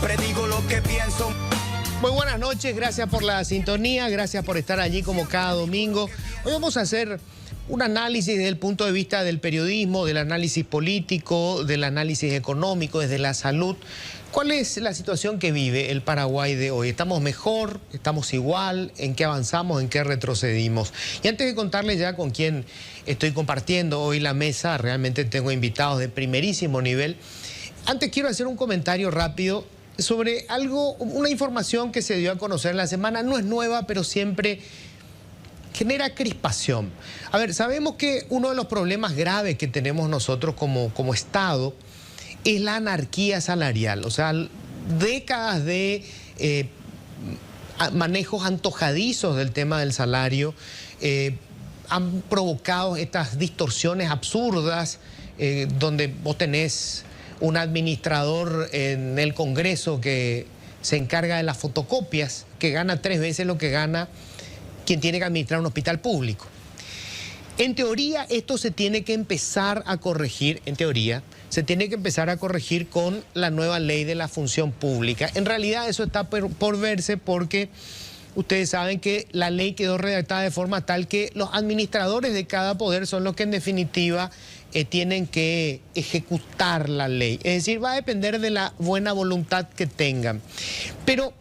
predigo lo que pienso. Muy buenas noches, gracias por la sintonía, gracias por estar allí como cada domingo. Hoy vamos a hacer un análisis desde el punto de vista del periodismo, del análisis político, del análisis económico, desde la salud. ¿Cuál es la situación que vive el Paraguay de hoy? ¿Estamos mejor? ¿Estamos igual? ¿En qué avanzamos? ¿En qué retrocedimos? Y antes de contarles ya con quién estoy compartiendo hoy la mesa, realmente tengo invitados de primerísimo nivel. Antes quiero hacer un comentario rápido sobre algo, una información que se dio a conocer en la semana. No es nueva, pero siempre genera crispación. A ver, sabemos que uno de los problemas graves que tenemos nosotros como Estado es la anarquía salarial. O sea, décadas de manejos antojadizos del tema del salario han provocado estas distorsiones absurdas donde vos tenés un administrador en el Congreso que se encarga de las fotocopias, que gana 3 veces lo que gana quien tiene que administrar un hospital público. En teoría, esto se tiene que empezar a corregir, se tiene que empezar a corregir con la nueva ley de la función pública. En realidad, eso está por verse porque ustedes saben que la ley quedó redactada de forma tal que los administradores de cada poder son los que en definitiva tienen que ejecutar la ley. Es decir, va a depender de la buena voluntad que tengan. Pero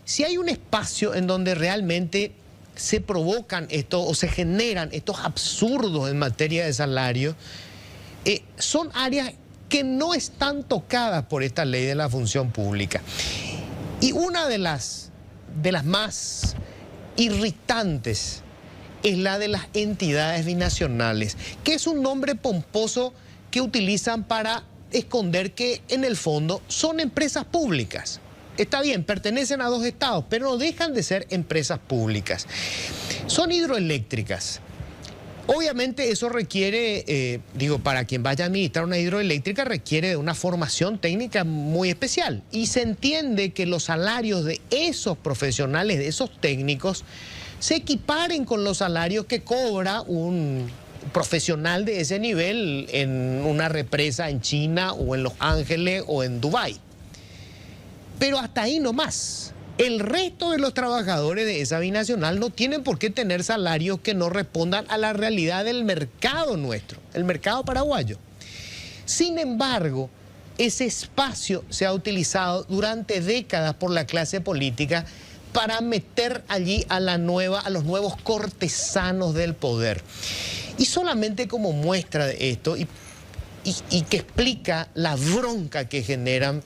si hay un espacio en donde realmente se provocan esto o se generan estos absurdos en materia de salario, son áreas que no están tocadas por esta ley de la función pública. Y una de las más irritantes es la de las entidades binacionales, que es un nombre pomposo que utilizan para esconder que en el fondo son empresas públicas. Está bien, pertenecen a 2 estados, pero no dejan de ser empresas públicas. Son hidroeléctricas. Obviamente eso requiere, para quien vaya a administrar una hidroeléctrica requiere de una formación técnica muy especial. Y se entiende que los salarios de esos profesionales, de esos técnicos, se equiparen con los salarios que cobra un profesional de ese nivel en una represa en China o en Los Ángeles o en Dubái. Pero hasta ahí nomás. El resto de los trabajadores de esa binacional no tienen por qué tener salarios que no respondan a la realidad del mercado nuestro, el mercado paraguayo. Sin embargo, ese espacio se ha utilizado durante décadas por la clase política para meter allí a los nuevos cortesanos del poder. Y solamente como muestra de esto y que explica la bronca que generan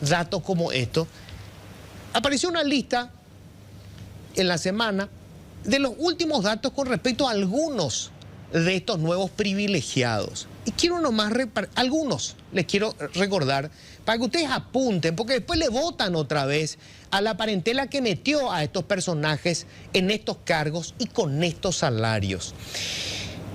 datos como estos, apareció una lista en la semana de los últimos datos con respecto a algunos de estos nuevos privilegiados. Y quiero nomás, algunos les quiero recordar para que ustedes apunten, porque después le votan otra vez a la parentela que metió a estos personajes en estos cargos y con estos salarios.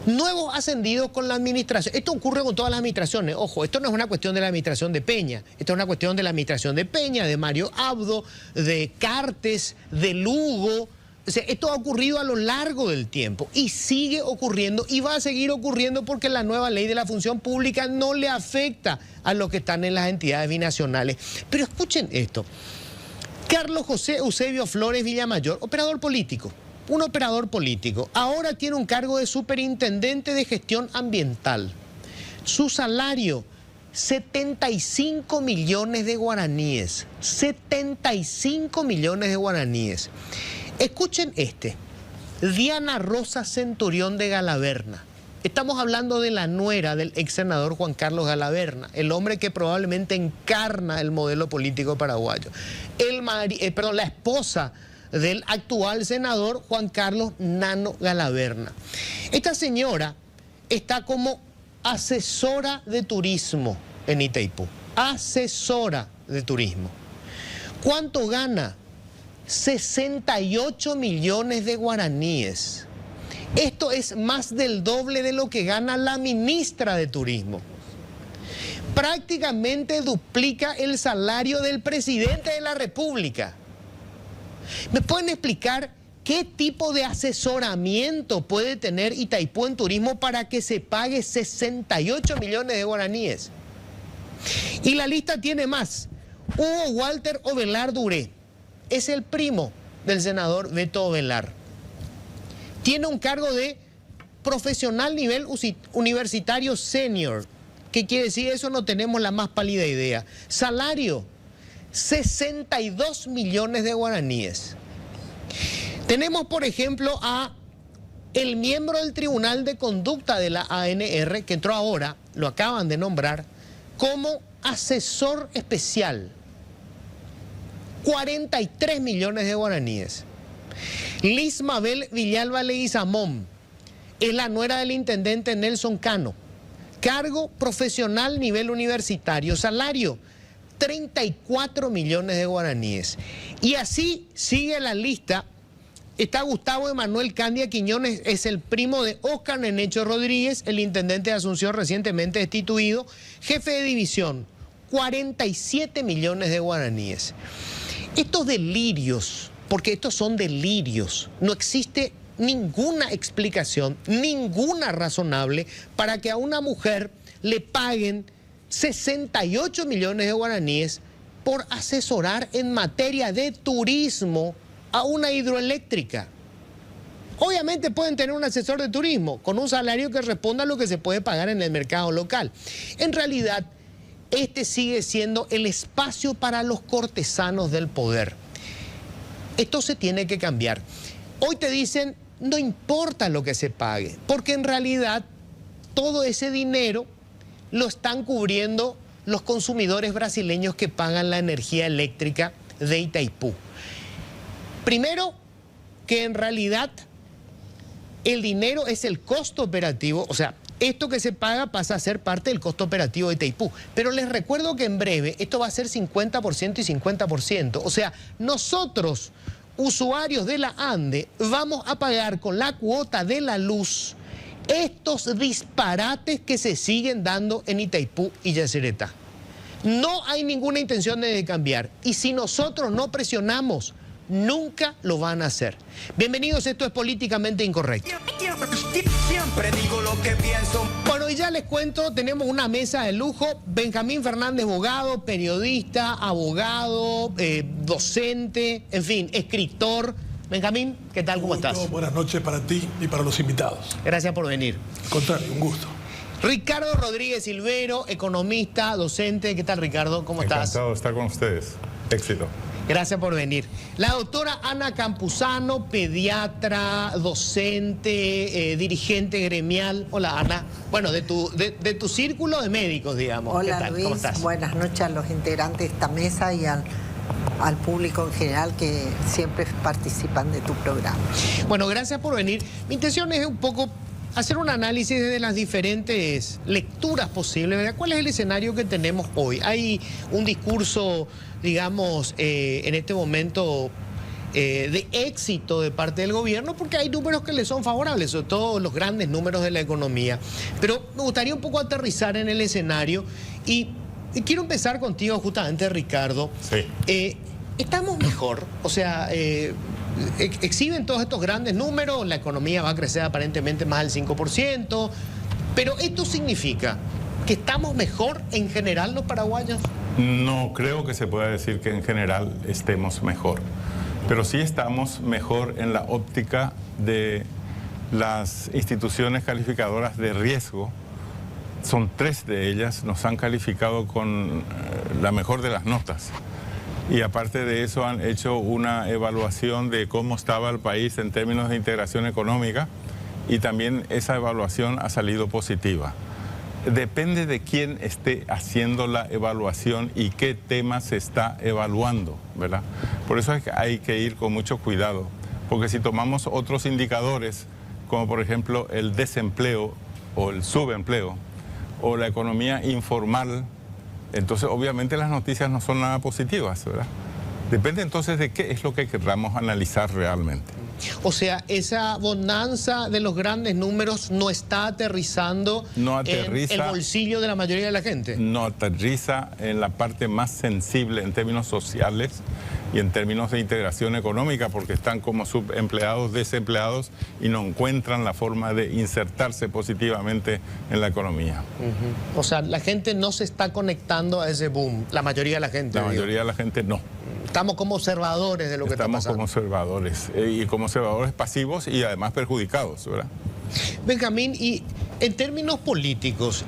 Nuevos ascendidos con la administración. Esto ocurre con todas las administraciones. Ojo, esto no es una cuestión de la administración de Peña. Esto es una cuestión de la administración de Peña, de Mario Abdo, de Cartes, de Lugo. O sea, esto ha ocurrido a lo largo del tiempo y sigue ocurriendo y va a seguir ocurriendo porque la nueva ley de la función pública no le afecta a los que están en las entidades binacionales. Pero escuchen esto. Carlos José Eusebio Flores Villamayor, operador político. Un operador político. Ahora tiene un cargo de superintendente de gestión ambiental. Su salario, 75 millones de guaraníes. 75 millones de guaraníes. Escuchen Diana Rosa Centurión de Galaverna. Estamos hablando de la nuera del ex senador Juan Carlos Galaverna, el hombre que probablemente encarna el modelo político paraguayo. La esposa del actual senador Juan Carlos Nano Galaverna. Esta señora está como asesora de turismo en Itaipú. Asesora de turismo. ¿Cuánto gana? 68 millones de guaraníes. Esto es más del doble de lo que gana la ministra de Turismo. Prácticamente duplica el salario del presidente de la República. ¿Me pueden explicar qué tipo de asesoramiento puede tener Itaipú en turismo para que se pague 68 millones de guaraníes? Y la lista tiene más. Hugo Walter Ovelar Duré es el primo del senador Beto Ovelar. Tiene un cargo de profesional nivel universitario senior. ¿Qué quiere decir eso? No tenemos la más pálida idea. Salario, 62 millones de guaraníes. Tenemos, por ejemplo, a el miembro del Tribunal de Conducta de la ANR, que entró ahora, lo acaban de nombrar, como asesor especial. 43 millones de guaraníes. Liz Mabel Villalba Leguizamón es la nuera del intendente Nelson Cano. Cargo profesional nivel universitario. Salario, 34 millones de guaraníes. Y así sigue la lista. Está Gustavo Emanuel Candia Quiñones, es el primo de Óscar Nenecho Rodríguez, el intendente de Asunción recientemente destituido, jefe de división, 47 millones de guaraníes. Estos delirios, porque estos son delirios, no existe ninguna explicación, ninguna razonable para que a una mujer le paguen 68 millones de guaraníes por asesorar en materia de turismo a una hidroeléctrica. Obviamente pueden tener un asesor de turismo con un salario que responda a lo que se puede pagar en el mercado local. En realidad, este sigue siendo el espacio para los cortesanos del poder. Esto se tiene que cambiar. Hoy te dicen, no importa lo que se pague, porque en realidad todo ese dinero lo están cubriendo los consumidores brasileños que pagan la energía eléctrica de Itaipú. Primero, que en realidad el dinero es el costo operativo, o sea, esto que se paga pasa a ser parte del costo operativo de Itaipú. Pero les recuerdo que en breve esto va a ser 50% y 50%. O sea, nosotros, usuarios de la ANDE, vamos a pagar con la cuota de la luz estos disparates que se siguen dando en Itaipú y Yacyretá. No hay ninguna intención de cambiar. Y si nosotros no presionamos, nunca lo van a hacer. Bienvenidos, esto es Políticamente Incorrecto. Siempre digo lo que pienso. Bueno, y ya les cuento, tenemos una mesa de lujo. Benjamín Fernández Bogado, periodista, abogado, docente, en fin, escritor. Benjamín, ¿qué tal? ¿Cómo estás? Buenas noches para ti y para los invitados. Gracias por venir. Al contrario, un gusto. Ricardo Rodríguez Silvero, economista, docente. ¿Qué tal, Ricardo? ¿Cómo estás? Encantado de estar con ustedes. Éxito. Gracias por venir. La doctora Ana Campuzano, pediatra, docente, dirigente gremial. Hola, Ana. Bueno, de tu círculo de médicos, digamos. Hola, ¿qué tal? Luis. ¿Cómo estás? Buenas noches a los integrantes de esta mesa y al público en general que siempre participan de tu programa. Bueno, gracias por venir. Mi intención es un poco hacer un análisis de las diferentes lecturas posibles, ¿verdad? ¿Cuál es el escenario que tenemos hoy? Hay un discurso, digamos, en este momento de éxito de parte del gobierno, porque hay números que le son favorables, sobre todo los grandes números de la economía. Pero me gustaría un poco aterrizar en el escenario y quiero empezar contigo justamente, Ricardo. Sí. ¿Estamos mejor? O sea, exhiben todos estos grandes números, la economía va a crecer aparentemente más del 5%, pero ¿esto significa que estamos mejor en general los paraguayos? No creo que se pueda decir que en general estemos mejor, pero sí estamos mejor en la óptica de las instituciones calificadoras de riesgo. Son 3 de ellas, nos han calificado con la mejor de las notas. Y aparte de eso han hecho una evaluación de cómo estaba el país en términos de integración económica y también esa evaluación ha salido positiva. Depende de quién esté haciendo la evaluación y qué tema se está evaluando, ¿verdad? Por eso hay que ir con mucho cuidado, porque si tomamos otros indicadores, como por ejemplo el desempleo o el subempleo o la economía informal, entonces obviamente las noticias no son nada positivas, ¿verdad? Depende entonces de qué es lo que queramos analizar realmente. O sea, esa bonanza de los grandes números no está aterrizando en el bolsillo de la mayoría de la gente. No aterriza en la parte más sensible en términos sociales y en términos de integración económica, porque están como subempleados, desempleados y no encuentran la forma de insertarse positivamente en la economía. O sea, la gente no se está conectando a ese boom, la mayoría de la gente. La mayoría de la gente no. Estamos como observadores de lo que está pasando. Estamos como observadores, y como observadores pasivos y además perjudicados, ¿verdad? Benjamín, y en términos políticos,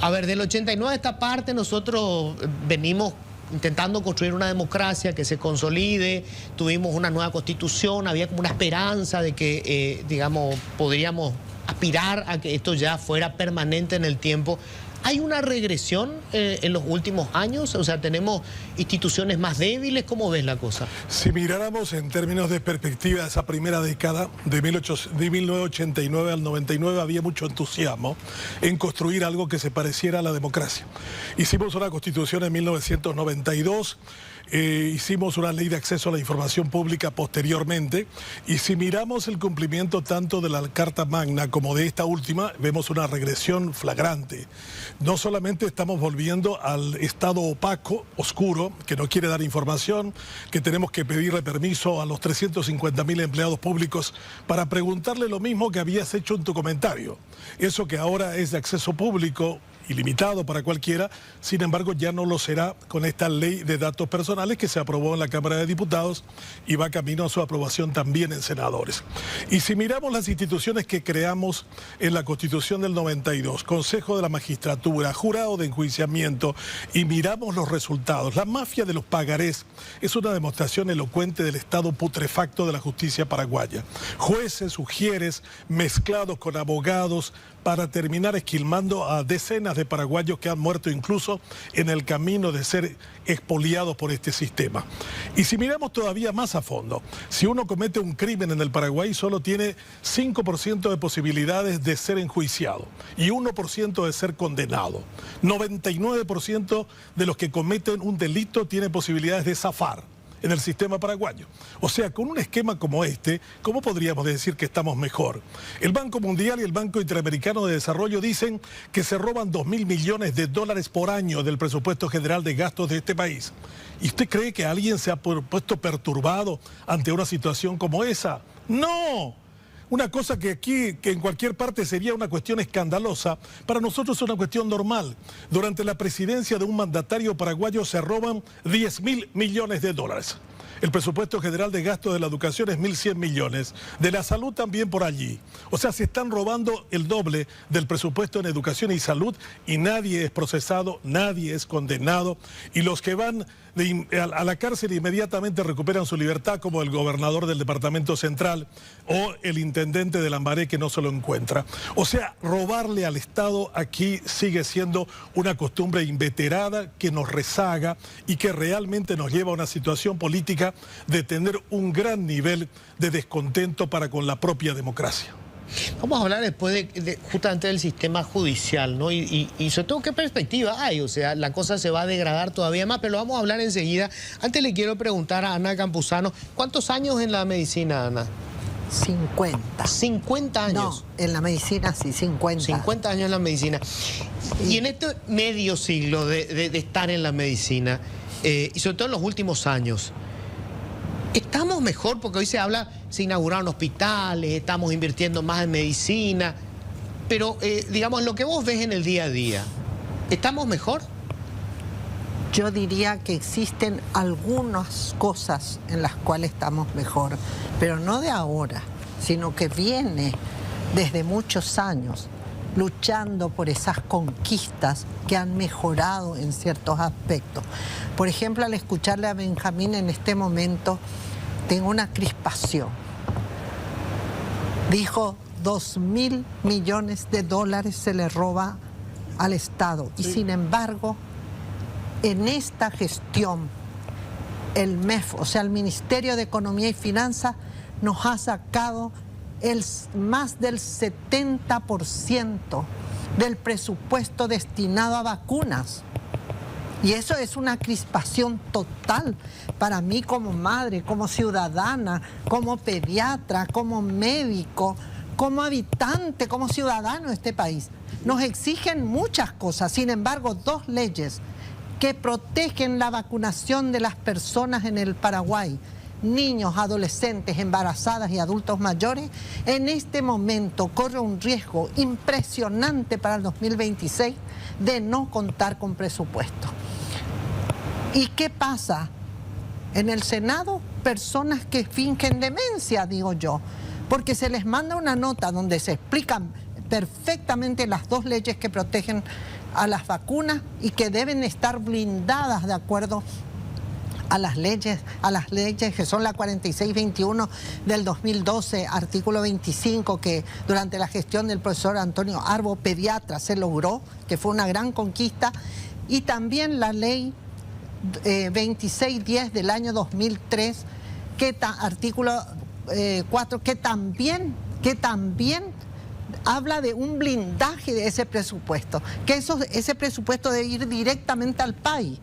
a ver, del 89 a esta parte nosotros venimos intentando construir una democracia que se consolide, tuvimos una nueva constitución, había como una esperanza de que, digamos, podríamos aspirar a que esto ya fuera permanente en el tiempo. ¿Hay una regresión en los últimos años? O sea, ¿tenemos instituciones más débiles? ¿Cómo ves la cosa? Si miráramos en términos de perspectiva esa primera década, de 1989 al 99, había mucho entusiasmo en construir algo que se pareciera a la democracia. Hicimos una constitución en 1992, hicimos una ley de acceso a la información pública posteriormente, y si miramos el cumplimiento tanto de la Carta Magna como de esta última, vemos una regresión flagrante. No solamente estamos volviendo al estado opaco, oscuro, que no quiere dar información, que tenemos que pedirle permiso a los 350.000 empleados públicos para preguntarle lo mismo que habías hecho en tu comentario. Eso que ahora es de acceso público, ilimitado para cualquiera, sin embargo ya no lo será con esta ley de datos personales que se aprobó en la Cámara de Diputados y va camino a su aprobación también en senadores. Y si miramos las instituciones que creamos en la Constitución del 92, Consejo de la Magistratura, Jurado de Enjuiciamiento, y miramos los resultados, la mafia de los pagarés es una demostración elocuente del estado putrefacto de la justicia paraguaya. Jueces, ujieres, mezclados con abogados, para terminar esquilmando a decenas de paraguayos que han muerto incluso en el camino de ser expoliados por este sistema. Y si miramos todavía más a fondo, si uno comete un crimen en el Paraguay solo tiene 5% de posibilidades de ser enjuiciado y 1% de ser condenado. 99% de los que cometen un delito tiene posibilidades de zafar en el sistema paraguayo. O sea, con un esquema como este, ¿cómo podríamos decir que estamos mejor? El Banco Mundial y el Banco Interamericano de Desarrollo dicen que se roban 2.000 millones de dólares por año del presupuesto general de gastos de este país. ¿Y usted cree que alguien se ha puesto perturbado ante una situación como esa? ¡No! Una cosa que aquí, que en cualquier parte sería una cuestión escandalosa, para nosotros es una cuestión normal. Durante la presidencia de un mandatario paraguayo se roban 10.000 millones de dólares. El presupuesto general de gasto de la educación es 1.100 millones. De la salud también por allí. O sea, se están robando el doble del presupuesto en educación y salud y nadie es procesado, nadie es condenado. Y los que van a la cárcel inmediatamente recuperan su libertad, como el gobernador del departamento central o el intendente de Lambaré, que no se lo encuentra. O sea, robarle al Estado aquí sigue siendo una costumbre inveterada que nos rezaga y que realmente nos lleva a una situación política de tener un gran nivel de descontento para con la propia democracia. Vamos a hablar después justamente del sistema judicial, ¿no? Y sobre todo, ¿qué perspectiva hay? O sea, la cosa se va a degradar todavía más, pero lo vamos a hablar enseguida. Antes le quiero preguntar a Ana Campuzano, ¿cuántos años en la medicina, Ana? 50. 50 años. No, en la medicina sí, 50. 50 años en la medicina. Y en este medio siglo de estar en la medicina, y sobre todo en los últimos años, ¿estamos mejor? Porque hoy se inauguraron hospitales, estamos invirtiendo más en medicina, pero digamos, lo que vos ves en el día a día, ¿estamos mejor? Yo diría que existen algunas cosas en las cuales estamos mejor, pero no de ahora, sino que viene desde muchos años luchando por esas conquistas que han mejorado en ciertos aspectos. Por ejemplo, al escucharle a Benjamín en este momento, tengo una crispación. Dijo 2.000 millones de dólares se le roba al Estado. Y sin embargo, en esta gestión, el MEF, o sea, el Ministerio de Economía y Finanzas, nos ha sacado más del 70% del presupuesto destinado a vacunas. Y eso es una crispación total para mí como madre, como ciudadana, como pediatra, como médico, como habitante, como ciudadano de este país. Nos exigen muchas cosas, sin embargo, 2 leyes que protegen la vacunación de las personas en el Paraguay, niños, adolescentes, embarazadas y adultos mayores, en este momento corre un riesgo impresionante para el 2026 de no contar con presupuesto. ¿Y qué pasa? En el Senado, personas que fingen demencia, digo yo, porque se les manda una nota donde se explican perfectamente las 2 leyes que protegen a las vacunas y que deben estar blindadas de acuerdo a las leyes que son la 4621 del 2012, artículo 25, que durante la gestión del profesor Antonio Arbo, pediatra, se logró, que fue una gran conquista, y también la ley 2610 del año 2003, artículo 4, que también habla de un blindaje de ese presupuesto, que ese presupuesto debe ir directamente al país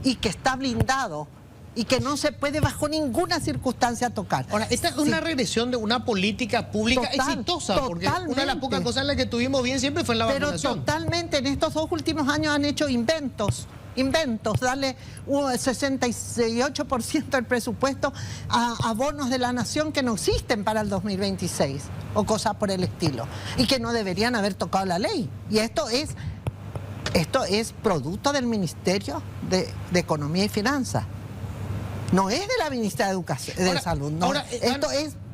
y que está blindado y que no se puede bajo ninguna circunstancia tocar. Ahora, esta es una regresión de una política pública exitosa, porque una de las pocas cosas en las que tuvimos bien siempre fue en la vacunación. Pero totalmente, en estos 2 últimos años han hecho inventos, darle un 68% del presupuesto a bonos de la nación que no existen para el 2026 o cosas por el estilo y que no deberían haber tocado la ley. Y esto es producto del Ministerio de Economía y Finanzas. No es de la Ministra de Educación, de Salud. No.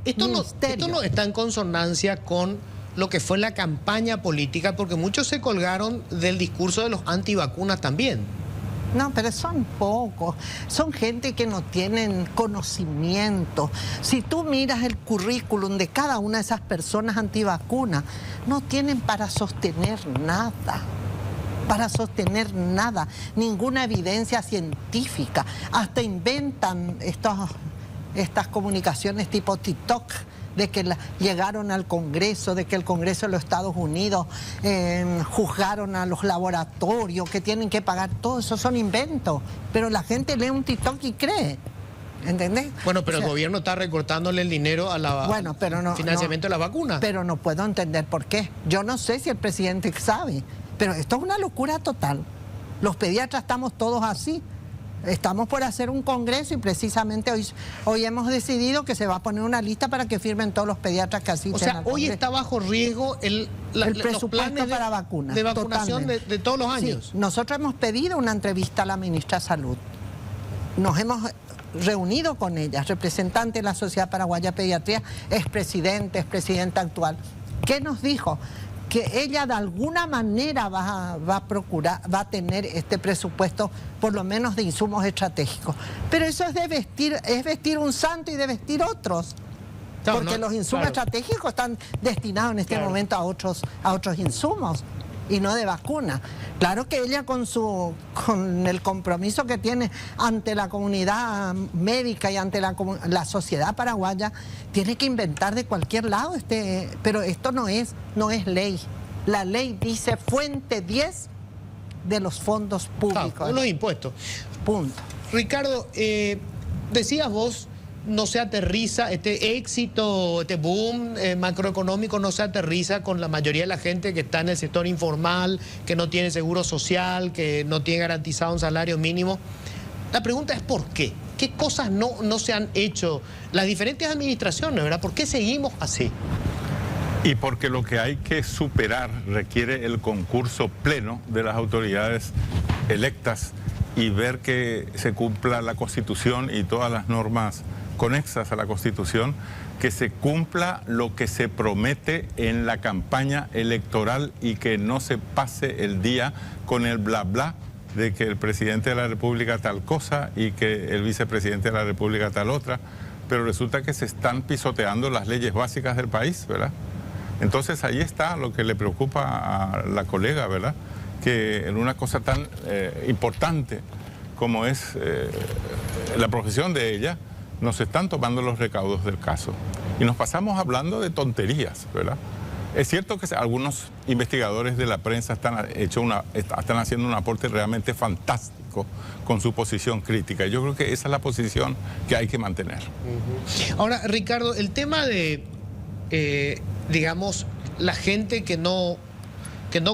Esto no está en consonancia con lo que fue la campaña política, porque muchos se colgaron del discurso de los antivacunas también. No, pero son pocos, son gente que no tienen conocimiento. Si tú miras el currículum de cada una de esas personas antivacunas, no tienen para sostener nada, ninguna evidencia científica. Hasta inventan estas comunicaciones tipo TikTok, de que llegaron al Congreso, de que el Congreso de los Estados Unidos juzgaron a los laboratorios, que tienen que pagar. Todo eso son inventos, pero la gente lee un TikTok y cree, ¿entendés? Bueno, pero el gobierno está recortándole el dinero a la financiamiento de la vacuna. Pero no puedo entender por qué. Yo no sé si el presidente sabe, pero esto es una locura total. Los pediatras estamos todos así. Estamos por hacer un congreso y precisamente hoy hemos decidido que se va a poner una lista para que firmen todos los pediatras que asisten. O sea, hoy está bajo riesgo el presupuesto para vacunas. De vacunación de todos los años. Sí, nosotros hemos pedido una entrevista a la ministra de Salud. Nos hemos reunido con ella, representante de la Sociedad Paraguaya de Pediatría, presidenta actual. ¿Qué nos dijo? Que ella de alguna manera va a tener este presupuesto, por lo menos de insumos estratégicos. Pero eso es vestir un santo y de vestir otros. Porque los insumos estratégicos están destinados en este momento a otros insumos y no de vacuna. Claro que ella con el compromiso que tiene ante la comunidad médica y ante la sociedad paraguaya, tiene que inventar de cualquier lado, pero esto no es ley. La ley dice fuente 10 de los fondos públicos. Claro, los impuestos. Punto. Ricardo, decías vos, no se aterriza, este éxito, este boom macroeconómico no se aterriza con la mayoría de la gente que está en el sector informal, que no tiene seguro social, que no tiene garantizado un salario mínimo. La pregunta es ¿por qué? ¿Qué cosas no se han hecho las diferentes administraciones, verdad? ¿Por qué seguimos así? Y porque lo que hay que superar requiere el concurso pleno de las autoridades electas y ver que se cumpla la Constitución y todas las normas conexas a la Constitución, que se cumpla lo que se promete en la campaña electoral y que no se pase el día con el bla bla de que el presidente de la República tal cosa y que el vicepresidente de la República tal otra, pero resulta que se están pisoteando las leyes básicas del país, ¿verdad? Entonces ahí está lo que le preocupa a la colega, ¿verdad? Que en una cosa tan importante como es la profesión de ella, nos están tomando los recaudos del caso. Y nos pasamos hablando de tonterías, ¿verdad? Es cierto que algunos investigadores de la prensa están haciendo un aporte realmente fantástico con su posición crítica. Yo creo que esa es la posición que hay que mantener. Ahora, Ricardo, el tema de, digamos, la gente que no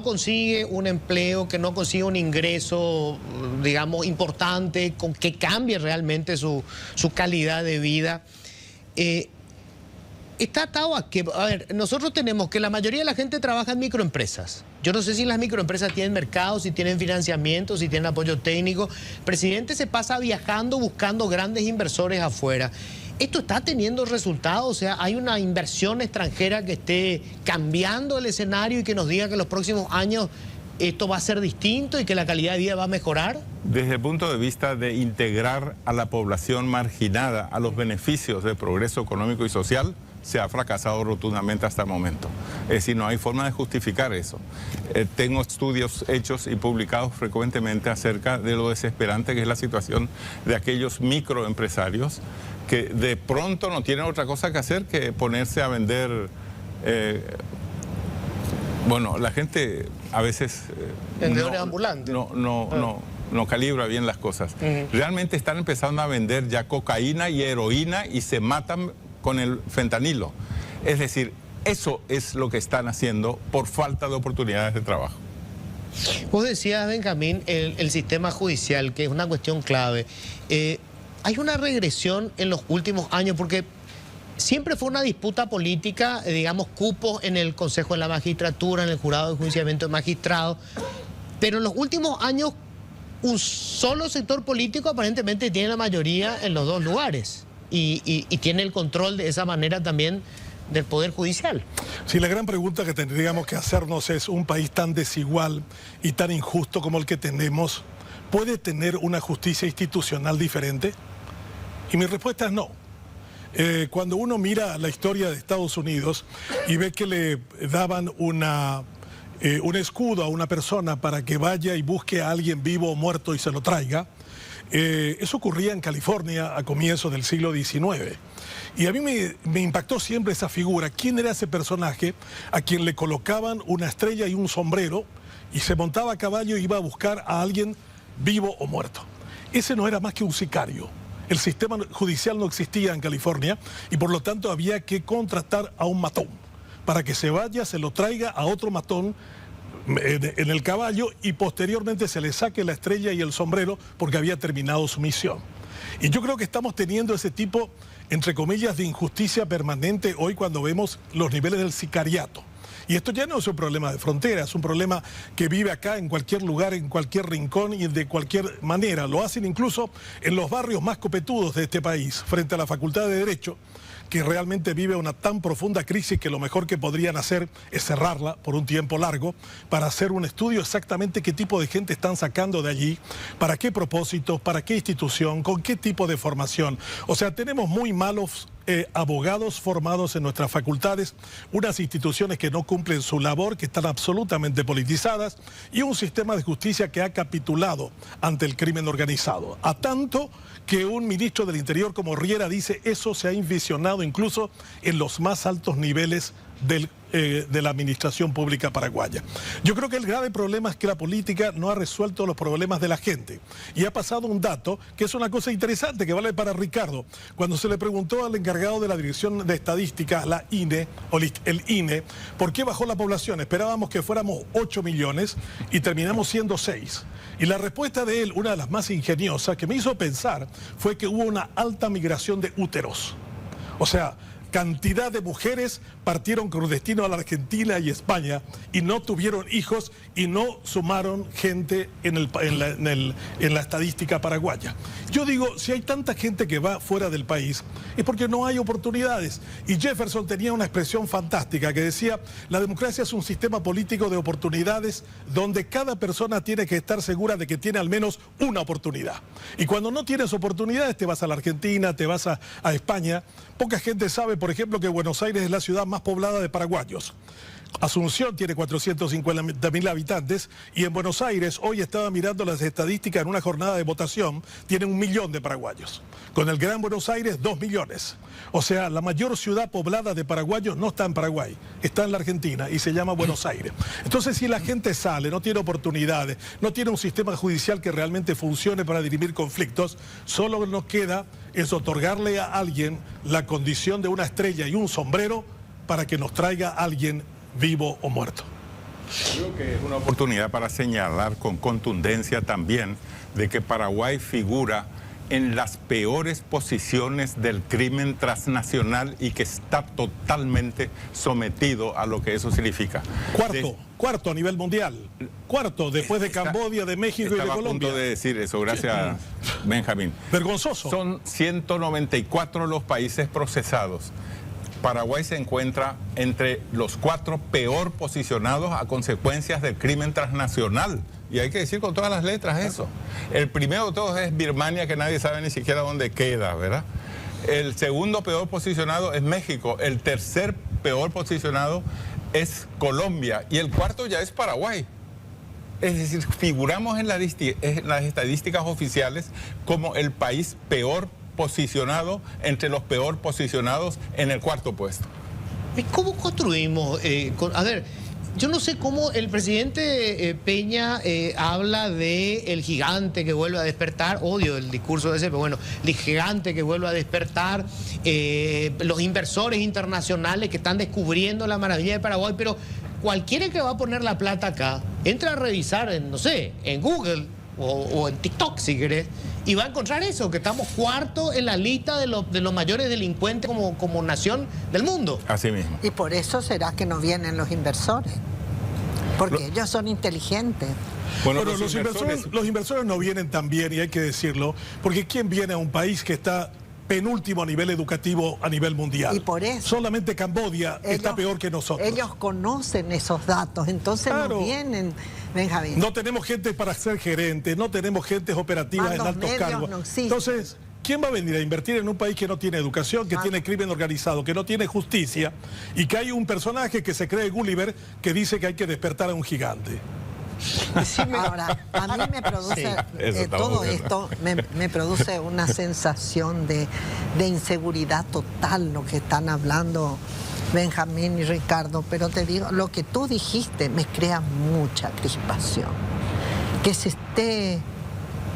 consigue un empleo, que no consigue un ingreso, digamos, importante, que cambie realmente su calidad de vida, está atado a que, a ver, nosotros tenemos que la mayoría de la gente trabaja en microempresas. Yo no sé si las microempresas tienen mercado, si tienen financiamiento, si tienen apoyo técnico. El presidente se pasa viajando, buscando grandes inversores afuera. ¿Esto está teniendo resultados? O sea, ¿hay una inversión extranjera que esté cambiando el escenario y que nos diga que en los próximos años esto va a ser distinto y que la calidad de vida va a mejorar? Desde el punto de vista de integrar a la población marginada a los beneficios del progreso económico y social, se ha fracasado rotundamente hasta el momento. Es decir, no hay forma de justificar eso. Tengo estudios hechos y publicados frecuentemente acerca de lo desesperante que es la situación de aquellos microempresarios que de pronto no tienen otra cosa que hacer que ponerse a vender. Bueno, la gente a veces vendedores ambulantes. No calibra bien las cosas. Realmente están empezando a vender ya cocaína y heroína y se matan con el fentanilo. Es decir, eso es lo que están haciendo por falta de oportunidades de trabajo. Vos decías, Benjamín, el sistema judicial, que es una cuestión clave. Hay una regresión en los últimos años, porque siempre fue una disputa política, digamos, cupos en el Consejo de la Magistratura, en el Jurado de Enjuiciamiento de Magistrados, pero en los últimos años un solo sector político aparentemente tiene la mayoría en los dos lugares y tiene el control de esa manera también del Poder Judicial. Sí, la gran pregunta que tendríamos que hacernos es, un país tan desigual y tan injusto como el que tenemos, ¿puede tener una justicia institucional diferente? Y mi respuesta es no. Cuando uno mira la historia de Estados Unidos y ve que le daban un escudo a una persona para que vaya y busque a alguien vivo o muerto y se lo traiga, eso ocurría en California a comienzos del siglo XIX. Y a mí me impactó siempre esa figura. ¿Quién era ese personaje a quien le colocaban una estrella y un sombrero y se montaba a caballo y iba a buscar a alguien vivo o muerto? Ese no era más que un sicario. El sistema judicial no existía en California y por lo tanto había que contratar a un matón para que se vaya, se lo traiga a otro matón en el caballo y posteriormente se le saque la estrella y el sombrero porque había terminado su misión. Y yo creo que estamos teniendo ese tipo, entre comillas, de injusticia permanente hoy cuando vemos los niveles del sicariato. Y esto ya no es un problema de frontera, es un problema que vive acá en cualquier lugar, en cualquier rincón y de cualquier manera. Lo hacen incluso en los barrios más copetudos de este país, frente a la Facultad de Derecho, que realmente vive una tan profunda crisis que lo mejor que podrían hacer es cerrarla por un tiempo largo para hacer un estudio exactamente qué tipo de gente están sacando de allí, para qué propósitos, para qué institución, con qué tipo de formación. O sea, tenemos muy malos abogados formados en nuestras facultades, unas instituciones que no cumplen su labor, que están absolutamente politizadas y un sistema de justicia que ha capitulado ante el crimen organizado. A tanto que un ministro del Interior como Riera dice eso se ha invisionado incluso en los más altos niveles de la administración pública paraguaya. Yo creo que el grave problema es que la política no ha resuelto los problemas de la gente. Y ha pasado un dato que es una cosa interesante que vale para Ricardo. Cuando se le preguntó al encargado de la Dirección de Estadística, la INE, o el INE, ¿por qué bajó la población? Esperábamos que fuéramos 8 millones y terminamos siendo 6. Y la respuesta de él, una de las más ingeniosas, que me hizo pensar, fue que hubo una alta migración de úteros. O sea, cantidad de mujeres partieron con destino a la Argentina y España y no tuvieron hijos y no sumaron gente en la estadística paraguaya. Yo digo, si hay tanta gente que va fuera del país, es porque no hay oportunidades. Y Jefferson tenía una expresión fantástica que decía, la democracia es un sistema político de oportunidades donde cada persona tiene que estar segura de que tiene al menos una oportunidad. Y cuando no tienes oportunidades, te vas a la Argentina, te vas a España. Poca gente sabe, por ejemplo, que Buenos Aires es la ciudad más poblada de paraguayos. Asunción tiene 450.000 habitantes y en Buenos Aires, hoy estaba mirando las estadísticas en una jornada de votación, tienen 1 millón de paraguayos. Con el Gran Buenos Aires, 2 millones. O sea, la mayor ciudad poblada de paraguayos no está en Paraguay, está en la Argentina y se llama Buenos Aires. Entonces, si la gente sale, no tiene oportunidades, no tiene un sistema judicial que realmente funcione para dirimir conflictos, solo nos queda es otorgarle a alguien la condición de una estrella y un sombrero para que nos traiga a alguien vivo o muerto. Creo que es una oportunidad para señalar con contundencia también de que Paraguay figura en las peores posiciones del crimen transnacional y que está totalmente sometido a lo que eso significa. Cuarto a nivel mundial. Cuarto después de Camboya, de México y de Colombia. Estaba a punto de decir eso, gracias Benjamín. Vergonzoso. Son 194 los países procesados. Paraguay se encuentra entre los 4 peor posicionados a consecuencias del crimen transnacional. Y hay que decir con todas las letras eso. El primero de todos es Birmania, que nadie sabe ni siquiera dónde queda, ¿verdad? El segundo peor posicionado es México. El tercer peor posicionado es Colombia. Y el cuarto ya es Paraguay. Es decir, figuramos en las estadísticas oficiales como el país peor posicionado entre los peor posicionados en el 4º puesto. ¿Cómo construimos? A ver, yo no sé cómo el presidente Peña habla de el gigante que vuelve a despertar. Odio el discurso ese, pero bueno, el gigante que vuelve a despertar, los inversores internacionales que están descubriendo la maravilla de Paraguay, pero cualquiera que va a poner la plata acá, entra a revisar en, no sé, en Google o en TikTok si querés, y va a encontrar eso, que estamos 4º en la lista de los mayores delincuentes como nación del mundo. Así mismo. Y por eso será que no vienen los inversores, porque ellos son inteligentes. Bueno, los inversores no vienen tan bien, y hay que decirlo, porque ¿quién viene a un país que está penúltimo a nivel educativo a nivel mundial? Y por eso solamente Camboya está peor que nosotros. Ellos conocen esos datos, entonces no vienen, Benjamín. No tenemos gente para ser gerentes, no tenemos gentes operativas en altos cargos. No, entonces, ¿quién va a venir a invertir en un país que no tiene educación, que tiene crimen organizado, que no tiene justicia y que hay un personaje que se cree Gulliver que dice que hay que despertar a un gigante? Ahora, a mí me produce todo esto, me produce una sensación de inseguridad total lo que están hablando Benjamín y Ricardo, pero te digo, lo que tú dijiste me crea mucha crispación. Que se esté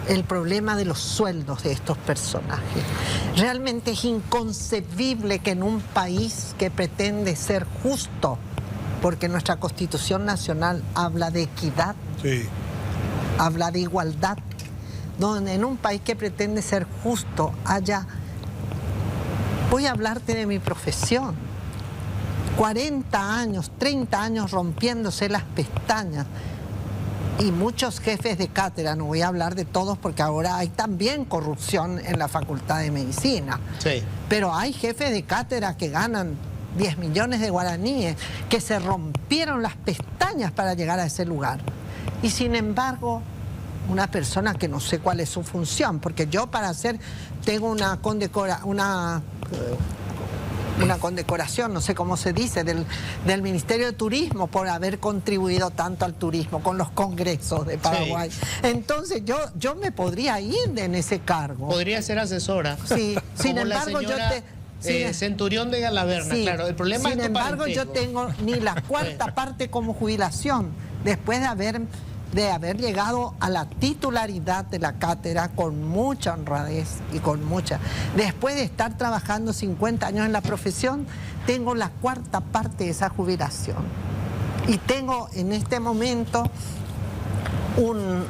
el problema de los sueldos de estos personajes. Realmente es inconcebible que en un país que pretende ser justo, porque nuestra Constitución Nacional habla de equidad, habla de igualdad, donde en un país que pretende ser justo haya... Voy a hablarte de mi profesión. 40 años, 30 años rompiéndose las pestañas y muchos jefes de cátedra, no voy a hablar de todos porque ahora hay también corrupción en la Facultad de Medicina, pero hay jefes de cátedra que ganan 10 millones de guaraníes, que se rompieron las pestañas para llegar a ese lugar. Y sin embargo, una persona que no sé cuál es su función, porque yo para hacer, tengo una condecoración, no sé cómo se dice, del Ministerio de Turismo por haber contribuido tanto al turismo con los congresos de Paraguay. Entonces yo me podría ir en ese cargo. Podría ser asesora. Sí, sin embargo yo Centurión de Galaverna, claro. El problema sin embargo, yo tengo ni la 4ª parte como jubilación, después de haber llegado a la titularidad de la cátedra con mucha honradez y con mucha... Después de estar trabajando 50 años en la profesión, tengo la 4ª parte de esa jubilación. Y tengo en este momento un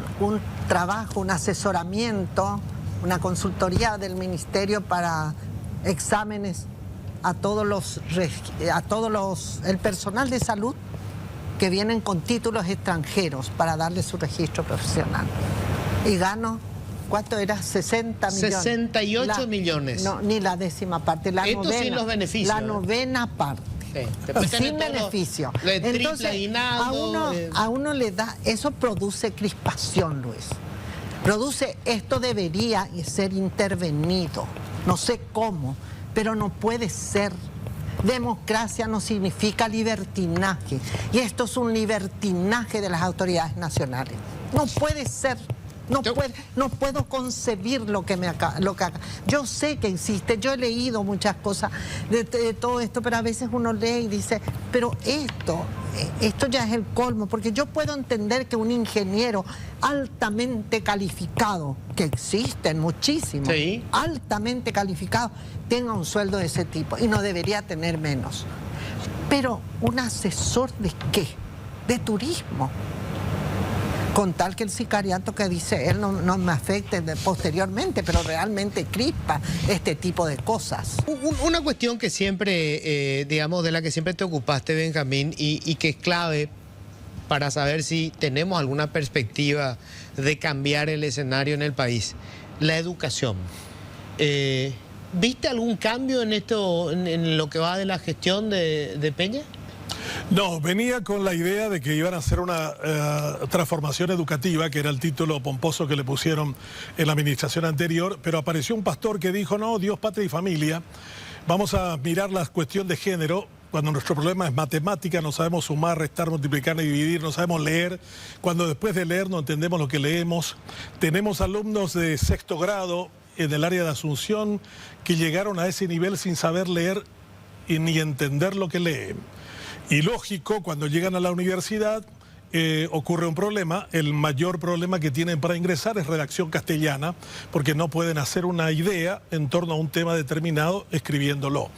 trabajo, un asesoramiento, una consultoría del Ministerio para exámenes a el personal de salud que vienen con títulos extranjeros para darle su registro profesional. Y gano, ¿cuánto era? 60 millones. 68 millones. No, ni la 10ª parte. Esto sin los beneficios. La 9ª parte. Sin beneficio. Entonces, a uno le da, eso produce crispación, Luis. Esto debería ser intervenido. No sé cómo, pero no puede ser Democracia no significa libertinaje. Y esto es un libertinaje de las autoridades nacionales. No puede ser. No puedo concebir lo que yo sé que existe, yo he leído muchas cosas de todo esto, pero a veces uno lee y dice, pero esto ya es el colmo, porque yo puedo entender que un ingeniero altamente calificado, que existen muchísimos, sí, altamente calificado, tenga un sueldo de ese tipo y no debería tener menos. Pero un asesor ¿de qué? De turismo. Con tal que el sicariato que dice él no me afecte posteriormente, pero realmente crispa este tipo de cosas. Una cuestión que siempre, digamos, de la que siempre te ocupaste, Benjamín, y que es clave para saber si tenemos alguna perspectiva de cambiar el escenario en el país, la educación. ¿Viste algún cambio en esto, en lo que va de la gestión de Peña? No, venía con la idea de que iban a hacer una transformación educativa, que era el título pomposo que le pusieron en la administración anterior, pero apareció un pastor que dijo, no, Dios, patria y familia, vamos a mirar la cuestión de género, cuando nuestro problema es matemática, no sabemos sumar, restar, multiplicar ni dividir, no sabemos leer, cuando después de leer no entendemos lo que leemos. Tenemos alumnos de 6º grado en el área de Asunción que llegaron a ese nivel sin saber leer y ni entender lo que leen. Y lógico, cuando llegan a la universidad ocurre un problema. El mayor problema que tienen para ingresar es redacción castellana, porque no pueden hacer una idea en torno a un tema determinado escribiéndolo.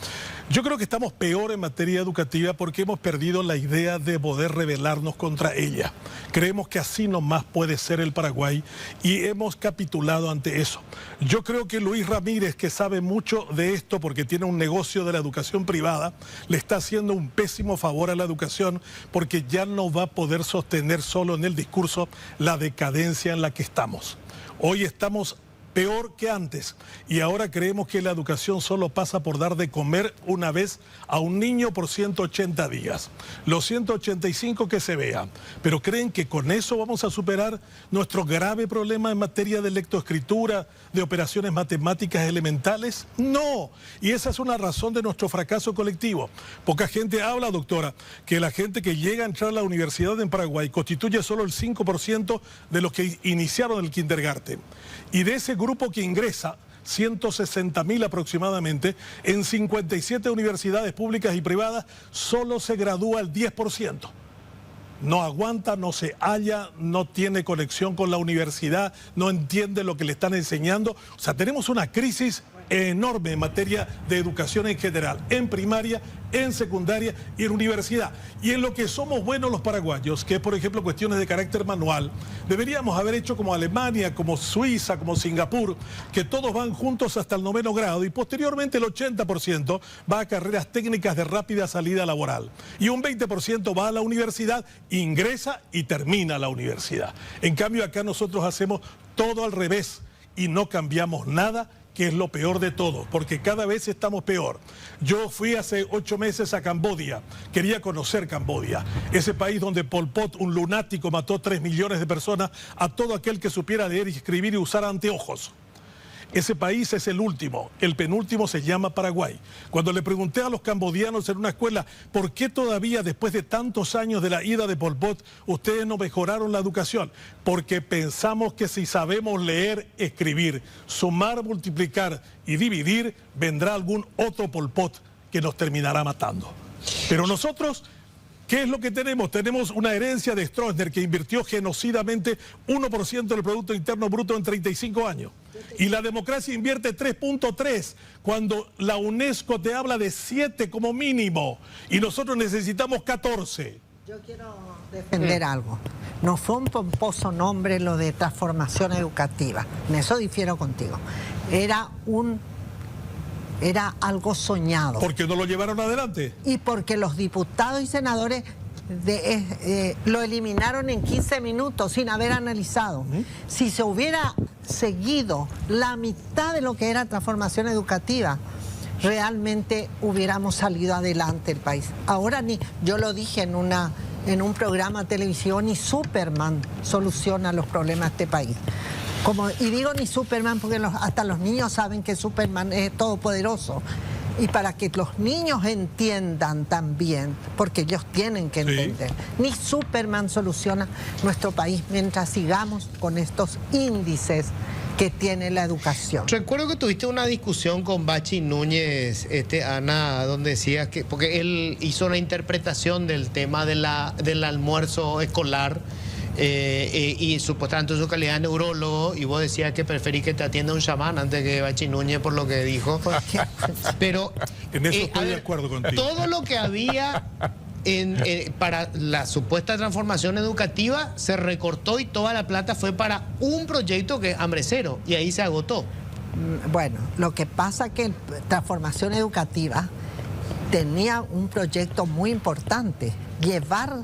Yo creo que estamos peor en materia educativa porque hemos perdido la idea de poder rebelarnos contra ella. Creemos que así nomás puede ser el Paraguay y hemos capitulado ante eso. Yo creo que Luis Ramírez, que sabe mucho de esto porque tiene un negocio de la educación privada, le está haciendo un pésimo favor a la educación porque ya no va a poder sostener solo en el discurso la decadencia en la que estamos. Hoy estamos peor que antes y ahora creemos que la educación solo pasa por dar de comer una vez a un niño por 180 días. Los 185 que se vean, pero ¿creen que con eso vamos a superar nuestro grave problema en materia de lectoescritura, de operaciones matemáticas elementales? No, y esa es una razón de nuestro fracaso colectivo. Poca gente habla, doctora, que la gente que llega a entrar a la universidad en Paraguay constituye solo el 5% de los que iniciaron el kindergarten. Y de ese grupo que ingresa, 160.000 aproximadamente, en 57 universidades públicas y privadas, solo se gradúa el 10%. No aguanta, no se halla, no tiene conexión con la universidad, no entiende lo que le están enseñando. O sea, tenemos una crisis enorme en materia de educación en general, en primaria, en secundaria y en universidad. Y en lo que somos buenos los paraguayos, que es por ejemplo cuestiones de carácter manual, deberíamos haber hecho como Alemania, como Suiza, como Singapur, que todos van juntos hasta el 9º grado y posteriormente el 80% va a carreras técnicas de rápida salida laboral. Y un 20% va a la universidad, ingresa y termina la universidad. En cambio acá nosotros hacemos todo al revés y no cambiamos nada, que es lo peor de todo, porque cada vez estamos peor. Yo fui hace 8 meses a Camboya, quería conocer Camboya, ese país donde Pol Pot, un lunático, mató 3 millones de personas, a todo aquel que supiera leer y escribir y usar anteojos. Ese país es el último, el penúltimo se llama Paraguay. Cuando le pregunté a los cambodianos en una escuela, ¿por qué todavía después de tantos años de la ida de Pol Pot ustedes no mejoraron la educación? Porque pensamos que si sabemos leer, escribir, sumar, multiplicar y dividir, vendrá algún otro Pol Pot que nos terminará matando. Pero nosotros, ¿qué es lo que tenemos? Tenemos una herencia de Stroessner que invirtió genocidamente 1% del Producto Interno Bruto en 35 años. Y la democracia invierte 3.3 cuando la UNESCO te habla de 7 como mínimo y nosotros necesitamos 14. Yo quiero defender algo. No fue un pomposo nombre lo de transformación educativa. En eso difiero contigo. Era algo soñado. ¿Por qué no lo llevaron adelante? Y porque los diputados y senadores lo eliminaron en 15 minutos sin haber analizado. Si se hubiera seguido la mitad de lo que era transformación educativa, realmente hubiéramos salido adelante el país. Ahora yo lo dije en un programa televisivo, ni Superman soluciona los problemas de este país. Y digo ni Superman porque hasta los niños saben que Superman es todopoderoso. y para que los niños entiendan también, porque ellos tienen que entender. Ni Superman soluciona nuestro país mientras sigamos con estos índices que tiene la educación. Recuerdo que tuviste una discusión con Bachi Núñez, Ana, donde decías que, porque él hizo una interpretación del tema del almuerzo escolar, y supuestamente en su calidad de neurólogo, y vos decías que preferís que te atienda un chamán antes que Bachi Núñez, por lo que dijo. Pero en eso estoy de acuerdo contigo. Todo lo que había para la supuesta transformación educativa se recortó y toda la plata fue para un proyecto que es Hambre Cero, y ahí se agotó. Bueno, lo que pasa que transformación educativa tenía un proyecto muy importante, llevar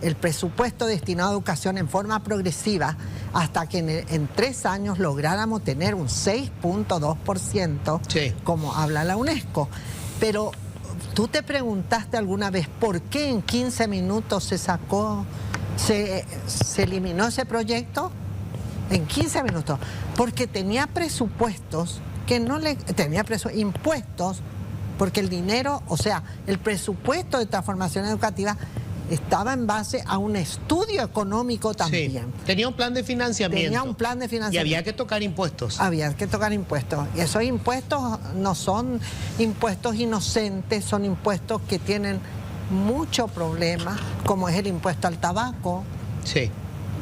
el presupuesto destinado a educación en forma progresiva hasta que en 3 años lográramos tener un 6.2%, sí, como habla la UNESCO. Pero ¿tú te preguntaste alguna vez por qué en 15 minutos se eliminó ese proyecto? En 15 minutos. Porque tenía presupuestos que no le... tenía impuestos, porque el dinero, o sea, el presupuesto de transformación educativa estaba en base a un estudio económico también. Sí, tenía un plan de financiamiento. Tenía un plan de financiamiento. Y había que tocar impuestos. Había que tocar impuestos. Y esos impuestos no son impuestos inocentes, son impuestos que tienen mucho problema, como es el impuesto al tabaco. Sí.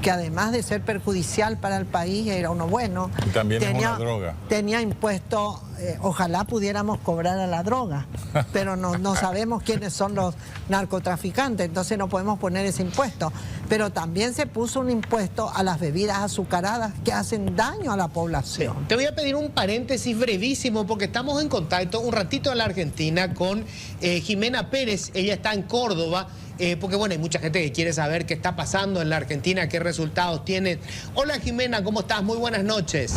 Que además de ser perjudicial para el país, era uno bueno. Y también es una droga. Tenía impuestos, ojalá pudiéramos cobrar a la droga, pero no sabemos quiénes son los narcotraficantes, entonces no podemos poner ese impuesto. Pero también se puso un impuesto a las bebidas azucaradas que hacen daño a la población. Sí. Te voy a pedir un paréntesis brevísimo, porque estamos en contacto un ratito en la Argentina con Jimena Pérez. Ella está en Córdoba. Porque bueno, hay mucha gente que quiere saber qué está pasando en la Argentina, qué resultados tiene. Hola Jimena, ¿cómo estás? Muy buenas noches.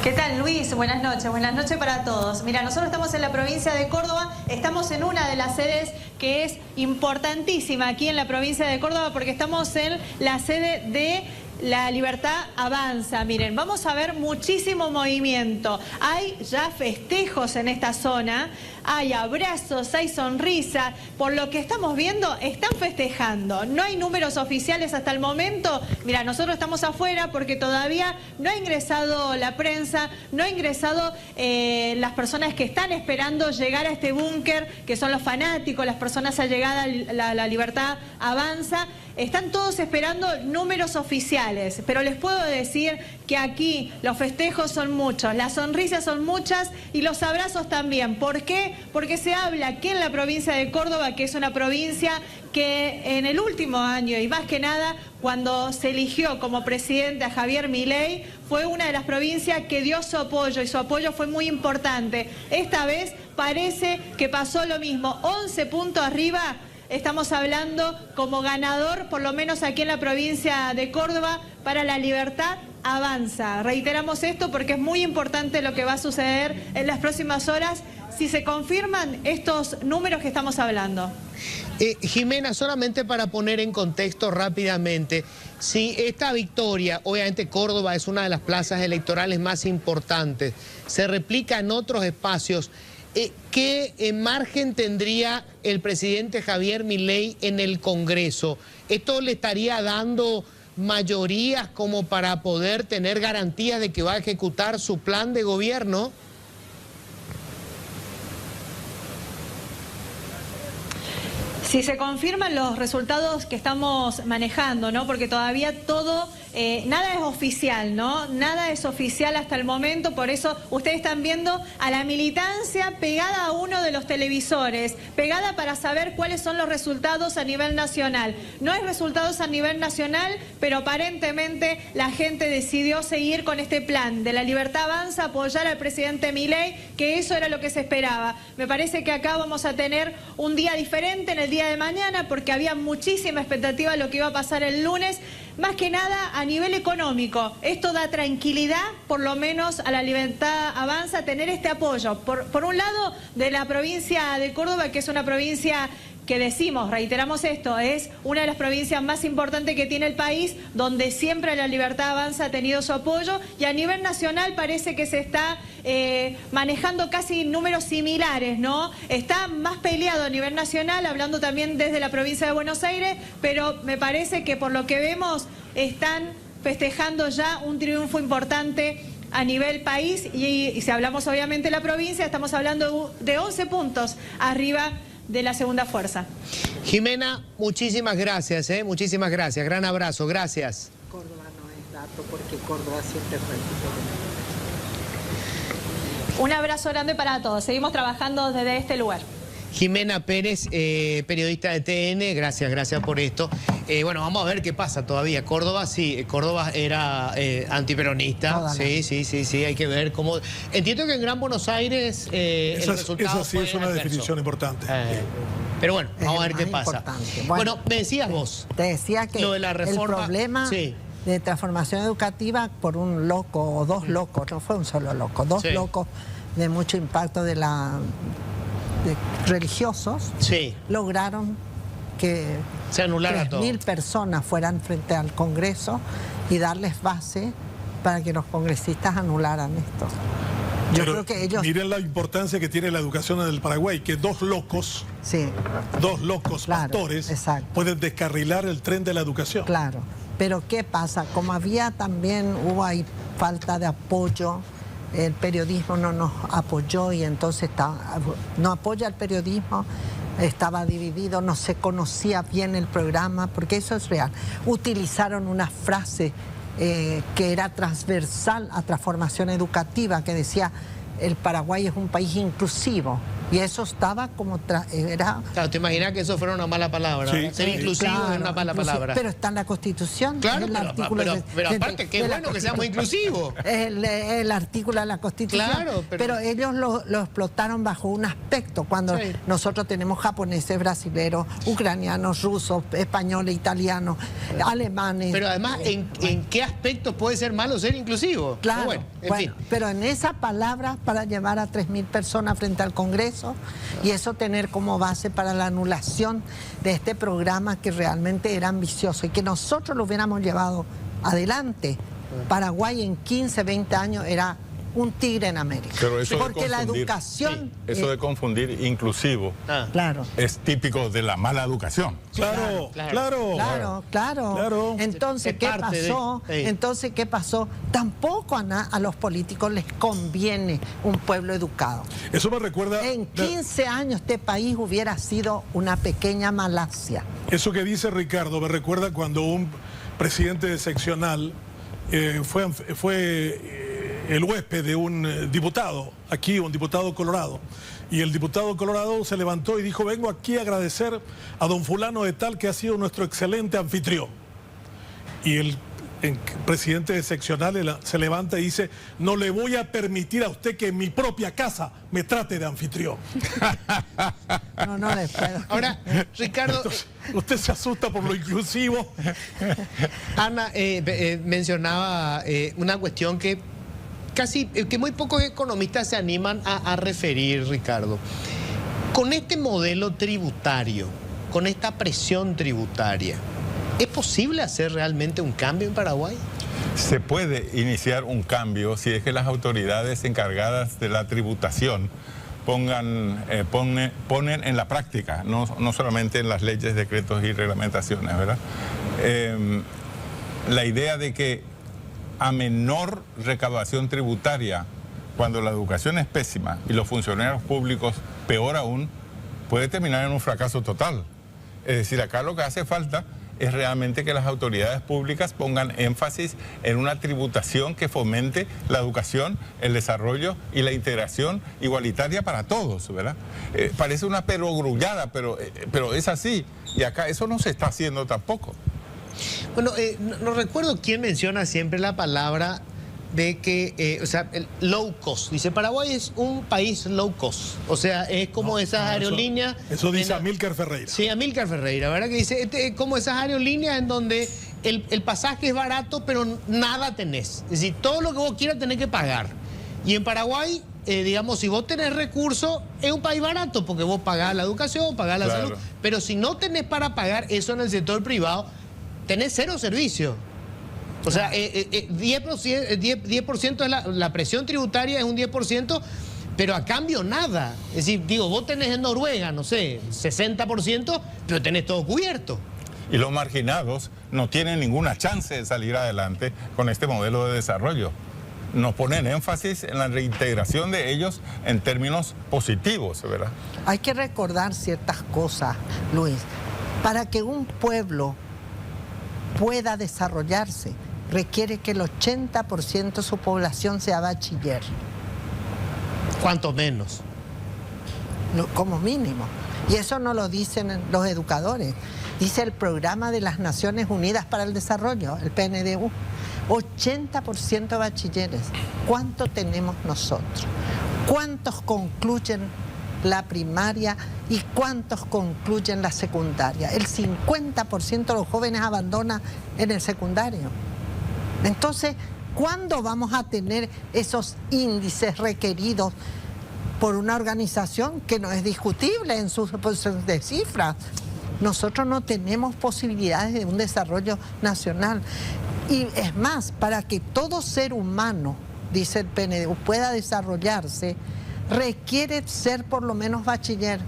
¿Qué tal, Luis? Buenas noches para todos. Mira, nosotros estamos en la provincia de Córdoba, estamos en una de las sedes que es importantísima aquí en la provincia de Córdoba, porque estamos en la sede de La Libertad Avanza. Miren, vamos a ver muchísimo movimiento. Hay ya festejos en esta zona, hay abrazos, hay sonrisas. Por lo que estamos viendo, están festejando. No hay números oficiales hasta el momento. Mira, nosotros estamos afuera porque todavía no ha ingresado la prensa, no ha ingresado las personas que están esperando llegar a este búnker, que son los fanáticos, las personas allegadas a la Libertad Avanza. Están todos esperando números oficiales, pero les puedo decir que aquí los festejos son muchos, las sonrisas son muchas y los abrazos también. ¿Por qué? Porque se habla aquí en la provincia de Córdoba, que es una provincia que en el último año, y más que nada cuando se eligió como presidente a Javier Milei, fue una de las provincias que dio su apoyo, y su apoyo fue muy importante. Esta vez parece que pasó lo mismo, 11 puntos arriba. Estamos hablando como ganador, por lo menos aquí en la provincia de Córdoba, para La Libertad Avanza. Reiteramos esto porque es muy importante lo que va a suceder en las próximas horas si se confirman estos números que estamos hablando. Jimena, solamente para poner en contexto rápidamente, si esta victoria, obviamente Córdoba es una de las plazas electorales más importantes, se replica en otros espacios, ¿qué margen tendría el presidente Javier Milei en el Congreso? ¿Esto le estaría dando mayorías como para poder tener garantías de que va a ejecutar su plan de gobierno? Si se confirman los resultados que estamos manejando, ¿no? Porque todavía todo, nada es oficial, ¿no? Nada es oficial hasta el momento, por eso ustedes están viendo a la militancia pegada a uno de los televisores, pegada para saber cuáles son los resultados a nivel nacional. No hay resultados a nivel nacional, pero aparentemente la gente decidió seguir con este plan de La Libertad Avanza, apoyar al presidente Milei, que eso era lo que se esperaba. Me parece que acá vamos a tener un día diferente en el día de mañana, porque había muchísima expectativa de lo que iba a pasar el lunes, más que nada a nivel económico. Esto da tranquilidad, por lo menos a La Libertad Avanza, tener este apoyo. Por un lado, de la provincia de Córdoba, que es una provincia que decimos, reiteramos esto, es una de las provincias más importantes que tiene el país, donde siempre la Libertad Avanza ha tenido su apoyo, y a nivel nacional parece que se está manejando casi números similares, ¿no? Está más peleado a nivel nacional, hablando también desde la provincia de Buenos Aires, pero me parece que por lo que vemos están festejando ya un triunfo importante a nivel país, y si hablamos obviamente de la provincia, estamos hablando de 11 puntos arriba de la segunda fuerza. Jimena, muchísimas gracias, muchísimas gracias. Gran abrazo, gracias. Córdoba no es dato porque Córdoba siempre fue el tipo. Un abrazo grande para todos. Seguimos trabajando desde este lugar. Jimena Pérez, periodista de TN, gracias por esto. Bueno, vamos a ver qué pasa todavía. Córdoba, sí, Córdoba era antiperonista. Sí, hay que ver cómo... Entiendo que en Gran Buenos Aires el resultado esa sí es una definición importante. Pero bueno, vamos a ver qué pasa. Bueno, me decías vos. Te decía que lo de la reforma, el problema de transformación educativa por un loco o dos locos, no fue un solo loco, dos locos de mucho impacto de religiosos, lograron que se anulara 3.000 personas fueran frente al Congreso y darles base para que los congresistas anularan esto. Yo creo que ellos... Miren la importancia que tiene la educación en el Paraguay, que dos locos pastores pueden descarrilar el tren de la educación. Claro, pero ¿qué pasa? Como había también, hubo ahí falta de apoyo, el periodismo no nos apoyó y entonces no apoya el periodismo, estaba dividido, no se conocía bien el programa, porque eso es real. Utilizaron una frase que era transversal a transformación educativa, que decía: el Paraguay es un país inclusivo. Y eso estaba como... Claro, te imaginas que eso fuera una mala palabra. Ser inclusivo es una mala palabra. Pero está en la Constitución. Claro, pero aparte, qué bueno que seamos inclusivos. El artículo de la Constitución. Claro, pero ellos lo explotaron bajo un aspecto, cuando nosotros tenemos japoneses, brasileños, ucranianos, rusos, españoles, italianos, alemanes. Pero además, ¿en qué aspecto puede ser malo ser inclusivo? Claro, bueno, en fin. Pero en esa palabra, para llevar a 3.000 personas frente al Congreso, y eso tener como base para la anulación de este programa que realmente era ambicioso y que nosotros lo hubiéramos llevado adelante. Paraguay en 15, 20 años era un tigre en América. Pero eso porque la educación... Eso de confundir inclusivo es típico de la mala educación. Claro. Entonces, ¿qué pasó? Entonces, ¿qué pasó? Tampoco a los políticos les conviene un pueblo educado. Eso me recuerda... En 15 años este país hubiera sido una pequeña Malasia. Eso que dice Ricardo me recuerda cuando un presidente seccional fue el huésped de un diputado, aquí un diputado colorado, y el diputado colorado se levantó y dijo: vengo aquí a agradecer a don fulano de tal que ha sido nuestro excelente anfitrión. Y el presidente seccional se levanta y dice: no le voy a permitir a usted que en mi propia casa me trate de anfitrión. No le puedo. Ahora, Ricardo... Entonces, usted se asusta por lo inclusivo. Ana mencionaba una cuestión que muy pocos economistas se animan a referir, Ricardo. Con este modelo tributario, con esta presión tributaria, ¿es posible hacer realmente un cambio en Paraguay? Se puede iniciar un cambio si es que las autoridades encargadas de la tributación ponen en la práctica, no solamente en las leyes, decretos y reglamentaciones, ¿verdad? La idea de que a menor recaudación tributaria, cuando la educación es pésima y los funcionarios públicos peor aún, puede terminar en un fracaso total. Es decir, acá lo que hace falta es realmente que las autoridades públicas pongan énfasis en una tributación que fomente la educación, el desarrollo y la integración igualitaria para todos, ¿verdad? Parece una perogrullada, pero es así. Y acá eso no se está haciendo tampoco. Bueno, no recuerdo quién menciona siempre la palabra de que, el low cost. Dice, Paraguay es un país low cost. O sea, es como esas aerolíneas... Eso dice Amílcar Ferreira. Sí, Amílcar Ferreira, ¿verdad? Que dice, como esas aerolíneas en donde el pasaje es barato, pero nada tenés. Es decir, todo lo que vos quieras tenés que pagar. Y en Paraguay digamos, si vos tenés recursos, es un país barato, porque vos pagás la educación, pagás la salud. Pero si no tenés para pagar eso en el sector privado, tenés cero servicio. O sea, 10% es la presión tributaria, es un 10%, pero a cambio nada. Es decir, digo, vos tenés en Noruega, no sé, 60%, pero tenés todo cubierto. Y los marginados no tienen ninguna chance de salir adelante con este modelo de desarrollo. Nos ponen énfasis en la reintegración de ellos en términos positivos, ¿verdad? Hay que recordar ciertas cosas, Luis. Para que un pueblo pueda desarrollarse, requiere que el 80% de su población sea bachiller. ¿Cuánto menos? No, como mínimo. Y eso no lo dicen los educadores. Dice el Programa de las Naciones Unidas para el Desarrollo, el PNDU. 80% bachilleres. ¿Cuánto tenemos nosotros? ¿Cuántos concluyen la primaria y cuántos concluyen la secundaria? El 50% de los jóvenes abandona en el secundario. Entonces, ¿cuándo vamos a tener esos índices requeridos por una organización que no es discutible en sus de cifras? Nosotros no tenemos posibilidades de un desarrollo nacional. Y es más, para que todo ser humano, dice el PNDU, pueda desarrollarse, requiere ser por lo menos bachiller.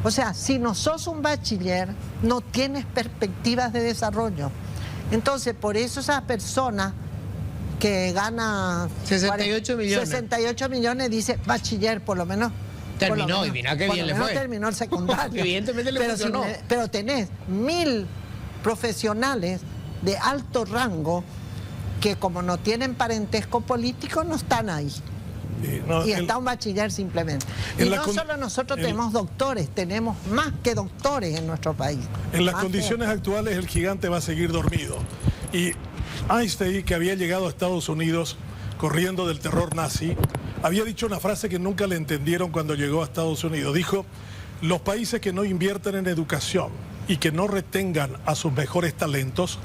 O sea, si no sos un bachiller, no tienes perspectivas de desarrollo. Entonces, por eso esa persona que gana 68 millones. 68 millones dice bachiller, por lo menos. Terminó, y mira qué bien le fue. Terminó el secundario. Evidentemente le funcionó. Pero tenés 1000 profesionales de alto rango que, como no tienen parentesco político, no están ahí. Y está un bachiller simplemente. Y no solo nosotros tenemos doctores, tenemos más que doctores en nuestro país. En las condiciones actuales el gigante va a seguir dormido. Y Einstein, que había llegado a Estados Unidos corriendo del terror nazi, había dicho una frase que nunca le entendieron cuando llegó a Estados Unidos. Dijo: los países que no invierten en educación y que no retengan a sus mejores talentos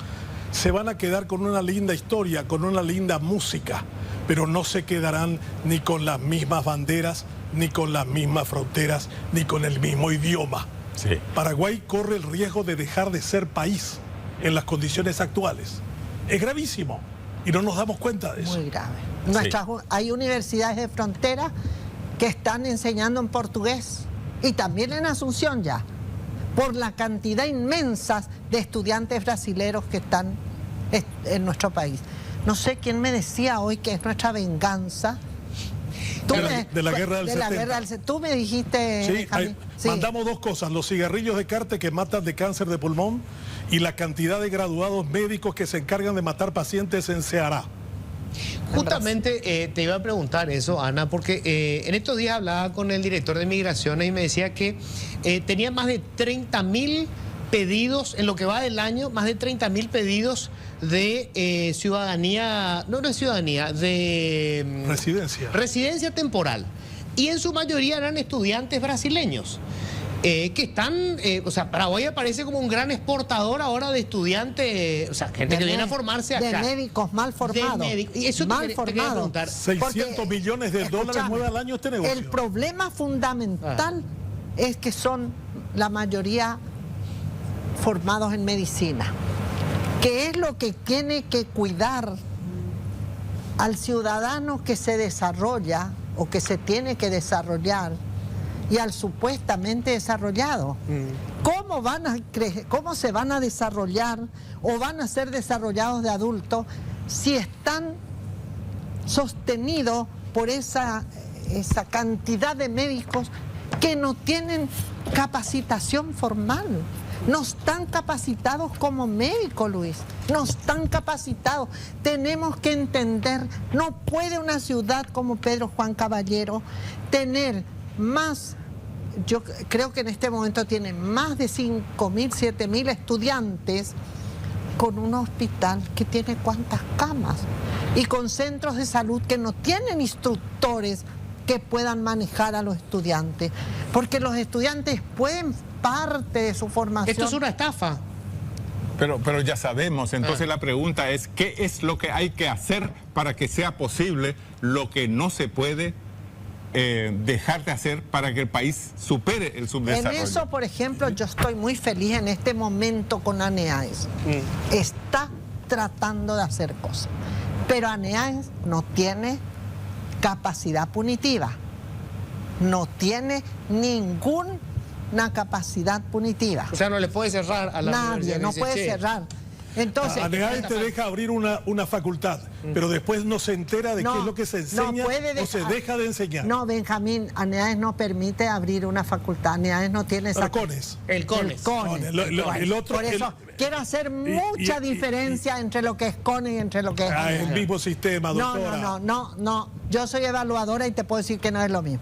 se van a quedar con una linda historia, con una linda música, pero no se quedarán ni con las mismas banderas, ni con las mismas fronteras, ni con el mismo idioma. Sí. Paraguay corre el riesgo de dejar de ser país en las condiciones actuales. Es gravísimo y no nos damos cuenta de eso. Muy grave. Sí. Hay universidades de frontera que están enseñando en portugués, y también en Asunción ya, por la cantidad inmensa de estudiantes brasileños que están en nuestro país. No sé quién me decía hoy que es nuestra venganza. De la guerra del 70. Tú me dijiste... Sí, mandamos dos cosas: los cigarrillos de carte que matan de cáncer de pulmón y la cantidad de graduados médicos que se encargan de matar pacientes en Ceará. Justamente te iba a preguntar eso, Ana, porque en estos días hablaba con el director de Migraciones y me decía que tenía más de 30.000 pedidos en lo que va del año, más de 30.000 pedidos de ciudadanía, no es ciudadanía, de residencia temporal. Y en su mayoría eran estudiantes brasileños. Que están, o sea, Paraguay aparece como un gran exportador ahora de estudiantes, o sea, gente que viene a formarse acá. De médicos mal formados. Y eso te quería preguntar. 600 millones de dólares mueve al año este negocio. El problema fundamental es que son la mayoría formados en medicina. ¿Qué es lo que tiene que cuidar al ciudadano que se desarrolla o que se tiene que desarrollar y al supuestamente desarrollado? ¿Cómo se van a desarrollar o van a ser desarrollados de adultos si están sostenidos por esa cantidad de médicos que no tienen capacitación formal? No están capacitados como médicos, Luis. No están capacitados. Tenemos que entender, no puede una ciudad como Pedro Juan Caballero tener más, yo creo que en este momento tiene más de 5.000, 7.000 estudiantes con un hospital que tiene cuántas camas y con centros de salud que no tienen instructores que puedan manejar a los estudiantes, porque los estudiantes pueden parte de su formación. Esto es una estafa. Pero ya sabemos, entonces la pregunta es: ¿qué es lo que hay que hacer para que sea posible lo que no se puede dejar de hacer para que el país supere el subdesarrollo? En eso, por ejemplo, yo estoy muy feliz en este momento con ANEAES. Está tratando de hacer cosas, pero ANEAES no tiene capacidad punitiva, no tiene ninguna capacidad punitiva. O sea, no le puede cerrar a la Nadie, no puede cerrar. Entonces, ANEAES te deja abrir una facultad, pero después no se entera de qué es lo que se enseña o se deja de enseñar. No, Benjamín, ANEAES no permite abrir una facultad. ANEAES no tiene esa... CONES. El CONES. El otro, por eso quiero hacer mucha diferencia entre lo que es CONES y entre lo que es ANEAES. el mismo sistema, doctora. No. Yo soy evaluadora y te puedo decir que no es lo mismo.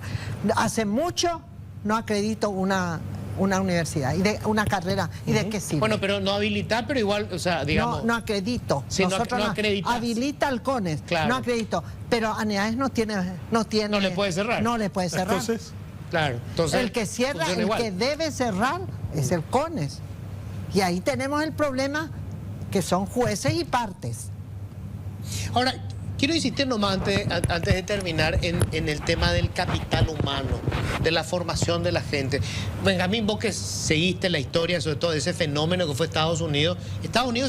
Hace mucho no acredito una universidad, y de una carrera, ¿y de qué sirve? Bueno, pero no habilitar, pero igual, o sea, digamos... No acredito. Si nosotros no acreditas. Habilita al CONES, claro. no acredito. Pero ANEAES no tiene... No le puede cerrar. No le puede cerrar. Entonces, Claro. Entonces, el que cierra, funciona el igual. que debe cerrar es el CONES. Y ahí tenemos el problema que son jueces y partes. Ahora, quiero insistir nomás antes de terminar en el tema del capital humano, de la formación de la gente. Benjamín, vos que seguiste la historia, sobre todo de ese fenómeno que fue Estados Unidos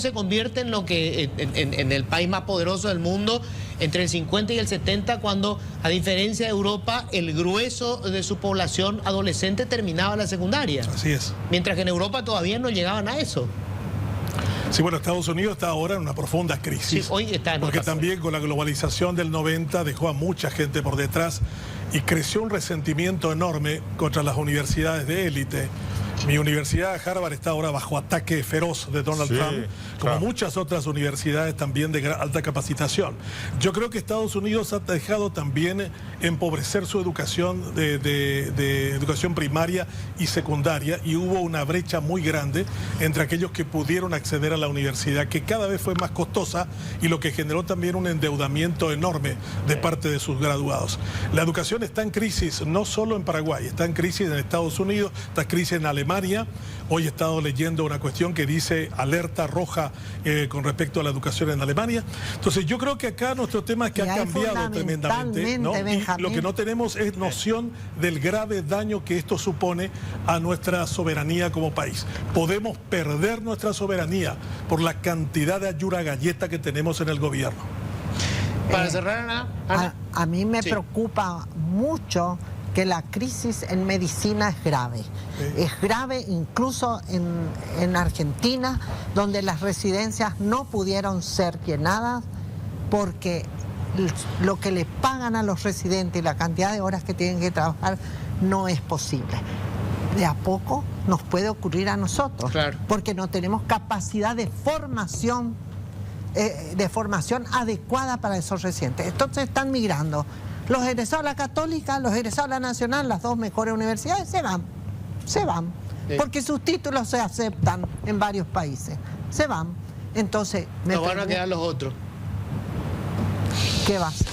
se convierte en lo que en el país más poderoso del mundo entre el 50 y el 70, cuando, a diferencia de Europa, el grueso de su población adolescente terminaba la secundaria. así es. Mientras que en Europa todavía no llegaban a eso. Sí, bueno, Estados Unidos está ahora en una profunda crisis. Sí, hoy está en porque otra también con la globalización del 90 dejó a mucha gente por detrás y creció un resentimiento enorme contra las universidades de élite. Mi universidad, Harvard, está ahora bajo ataque feroz de Donald Trump, como muchas otras universidades también de alta capacitación. Yo creo que Estados Unidos ha dejado también empobrecer su educación de educación primaria y secundaria, y hubo una brecha muy grande entre aquellos que pudieron acceder a la universidad, que cada vez fue más costosa, y lo que generó también un endeudamiento enorme de parte de sus graduados. La educación está en crisis, no solo en Paraguay, está en crisis en Estados Unidos, está en crisis en Alemania. Hoy he estado leyendo una cuestión que dice alerta roja con respecto a la educación en Alemania. Entonces yo creo que acá nuestro tema es que ha cambiado tremendamente, ¿no? Y lo que no tenemos es noción del grave daño que esto supone a nuestra soberanía como país. Podemos perder nuestra soberanía por la cantidad de ayura galleta que tenemos en el gobierno. Para cerrar, Ana. A mí me preocupa mucho que la crisis en medicina es grave. Es grave incluso en Argentina, donde las residencias no pudieron ser llenadas porque lo que le pagan a los residentes y la cantidad de horas que tienen que trabajar no es posible. De a poco nos puede ocurrir a nosotros, claro, porque no tenemos capacidad de formación adecuada para esos residentes. Entonces están migrando. Los egresados a la Católica, los egresados a la Nacional, las dos mejores universidades, se van, porque sus títulos se aceptan en varios países, se van. Entonces, nos van a quedar los otros. ¿Qué va a ser?